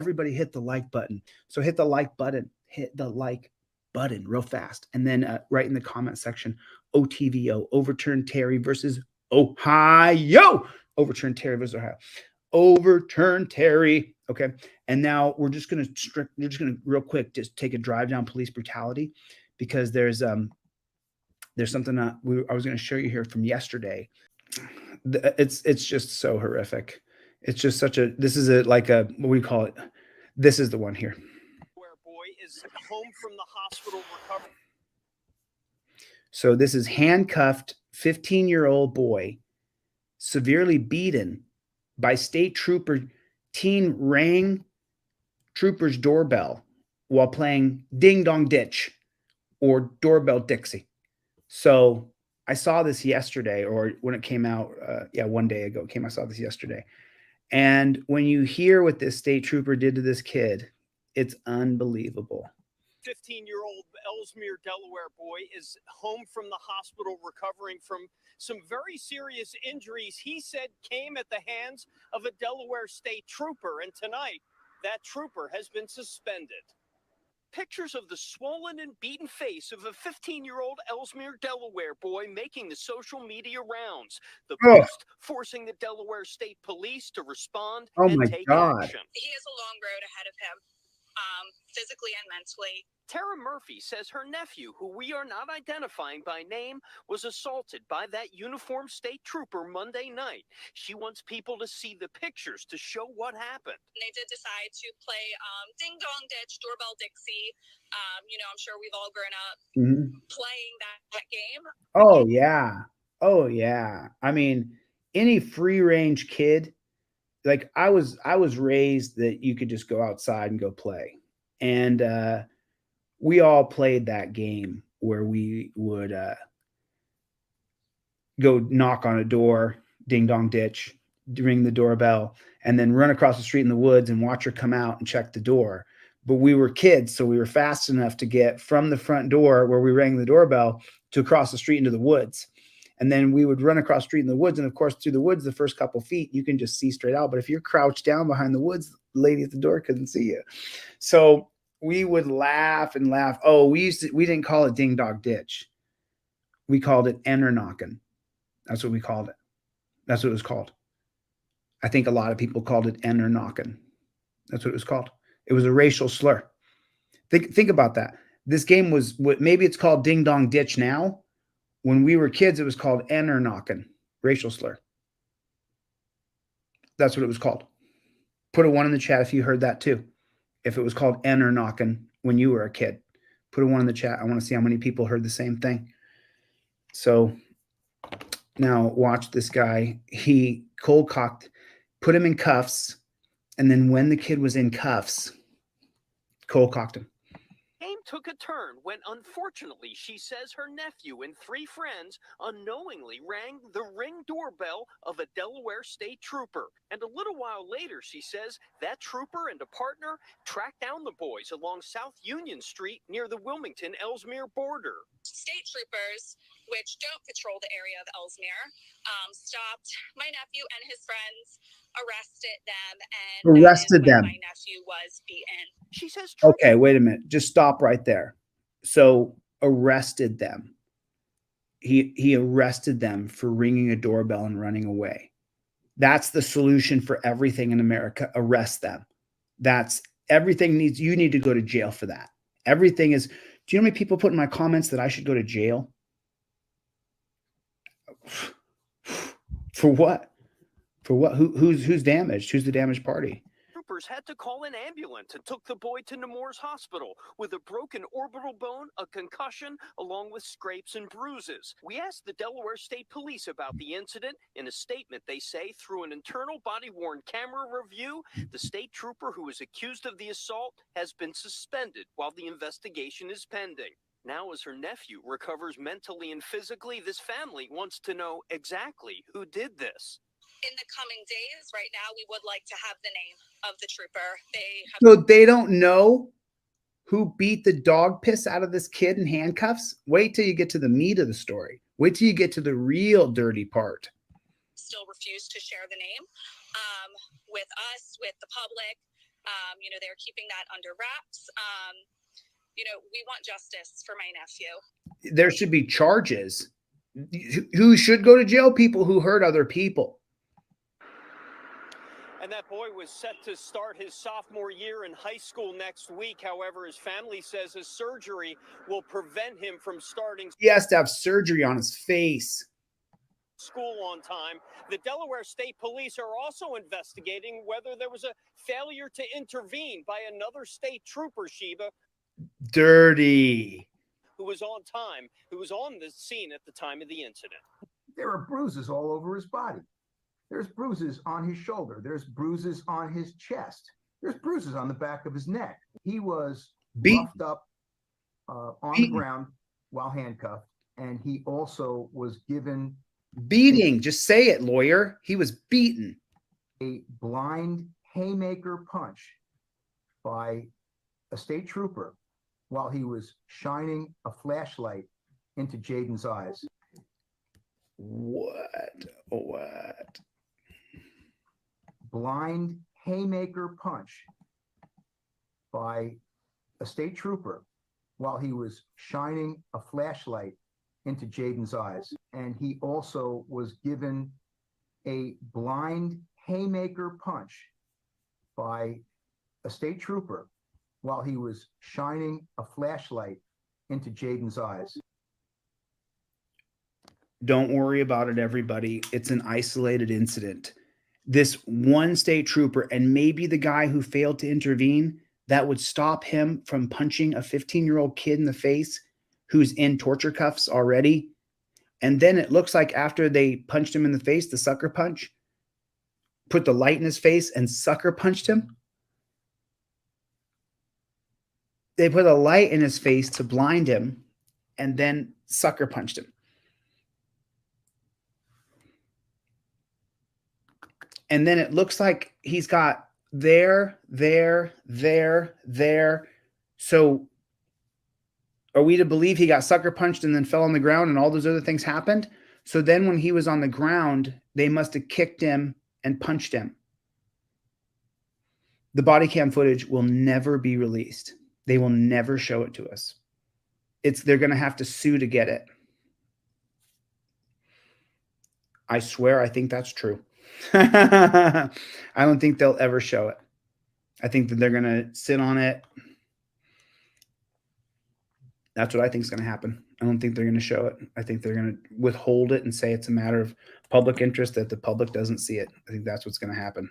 everybody hit the like button. So hit the like button, real fast. And then write in the comment section, OTVO, overturn Terry versus Ohio. Overturn Terry versus Ohio. Overturn Terry. Okay. And now we're just gonna real quick just take a drive down police brutality, because there's something that I was gonna show you here from yesterday. It's just so horrific. It's just such a this is a like a what do you call it? This is the one here. Where boy is home from the hospital recovering. So this is handcuffed 15-year-old boy, severely beaten by state trooper. Teen rang trooper's doorbell while playing Ding Dong Ditch or Doorbell Dixie. So I saw this yesterday, or when it came out, one day ago it came. I saw this yesterday. And when you hear what this state trooper did to this kid, it's unbelievable. 15-year-old Ellesmere, Delaware boy is home from the hospital recovering from some very serious injuries he said came at the hands of a Delaware state trooper. And tonight, that trooper has been suspended. Pictures of the swollen and beaten face of a 15-year-old Ellesmere, Delaware boy making the social media rounds. The post forcing the Delaware State Police to respond and take action. He has a long road ahead of him, physically and mentally. Tara Murphy says her nephew, who we are not identifying by name, was assaulted by that uniformed state trooper Monday night. She wants people to see the pictures to show what happened. And they did decide to play Ding Dong Ditch, Doorbell Dixie. I'm sure we've all grown up playing that game. Oh, yeah. Oh, yeah. I mean, any free range kid, like I was raised that you could just go outside and go play. And we all played that game where we would go knock on a door, Ding Dong Ditch, ring the doorbell, and then run across the street in the woods and watch her come out and check the door. But we were kids, so we were fast enough to get from the front door where we rang the doorbell to across the street into the woods. And then we would run across the street in the woods. And of course, through the woods, the first couple feet, you can just see straight out. But if you're crouched down behind the woods, the lady at the door couldn't see you. So we would laugh and laugh. Oh, we didn't call it Ding Dong Ditch. We called it Enter Knockin'. That's what we called it. That's what it was called. I think a lot of people called it Enter Knockin'. That's what it was called. It was a racial slur. Think about that. This game was, maybe it's called Ding Dong Ditch now. When we were kids, it was called Enter Knockin', racial slur. That's what it was called. Put a 1 in the chat if you heard that too. If it was called Enter Knockin' when you were a kid. Put a 1 in the chat. I want to see how many people heard the same thing. So now watch this guy. He cold cocked, put him in cuffs, and then when the kid was in cuffs, cold cocked him. Game took a turn when, unfortunately, she says her nephew and 3 friends unknowingly rang the ring doorbell of a Delaware state trooper. And a little while later, she says that trooper and a partner tracked down the boys along South Union Street near the Wilmington-Ellesmere border. State troopers, which don't patrol the area of Ellesmere, stopped my nephew and his friends, arrested them, and my nephew was beaten. She says, okay, wait a minute. Just stop right there. So arrested them. He arrested them for ringing a doorbell and running away. That's the solution for everything in America. Arrest them. That's everything you need to go to jail for that. Everything is, do you know how many people put in my comments that I should go to jail? For what? For what? Who's damaged? Who's the damaged party? Troopers had to call an ambulance and took the boy to Nemours Hospital with a broken orbital bone, a concussion, along with scrapes and bruises. We asked the Delaware State Police about the incident. In a statement, they say through an internal body-worn camera review, the state trooper who is accused of the assault has been suspended while the investigation is pending. Now, as her nephew recovers mentally and physically, this family wants to know exactly who did this. In the coming days, right now, we would like to have the name of the trooper. So they don't know who beat the dog piss out of this kid in handcuffs? Wait till you get to the meat of the story. Wait till you get to the real dirty part. Still refuse to share the name with us, with the public. They're keeping that under wraps. We want justice for my nephew. There should be charges. Who should go to jail? People who hurt other people. And that boy was set to start his sophomore year in high school next week. However, his family says his surgery will prevent him from starting. He has to have surgery on his face. School on time. The Delaware State Police are also investigating whether there was a failure to intervene by another state trooper, Sheba. Dirty. Who was on the scene at the time of the incident. There are bruises all over his body. There's bruises on his shoulder. There's bruises on his chest. There's bruises on the back of his neck. He was roughed up on the ground while handcuffed, and he also was given beating. Just say it, lawyer. He was beaten. A blind haymaker punch by a state trooper while he was shining a flashlight into Jaden's eyes. What? Blind haymaker punch by a state trooper while he was shining a flashlight into Jaden's eyes. And he also was given a blind haymaker punch by a state trooper while he was shining a flashlight into Jaden's eyes. Don't worry about it, everybody. It's an isolated incident. This one state trooper, and maybe the guy who failed to intervene, that would stop him from punching a 15-year-old kid in the face who's in torture cuffs already. And then it looks like after they punched him in the face, the sucker punch, put the light in his face and sucker punched him. They put a light in his face to blind him and then sucker punched him. And then it looks like he's got there. So are we to believe he got sucker punched and then fell on the ground and all those other things happened? So then when he was on the ground, they must have kicked him and punched him. The body cam footage will never be released. They will never show it to us. They're going to have to sue to get it. I swear, I think that's true. I don't think they'll ever show it. I think that they're going to sit on it. That's what I think is going to happen. I don't think they're going to show it. I think they're going to withhold it and say it's a matter of public interest that the public doesn't see it. I think that's what's going to happen.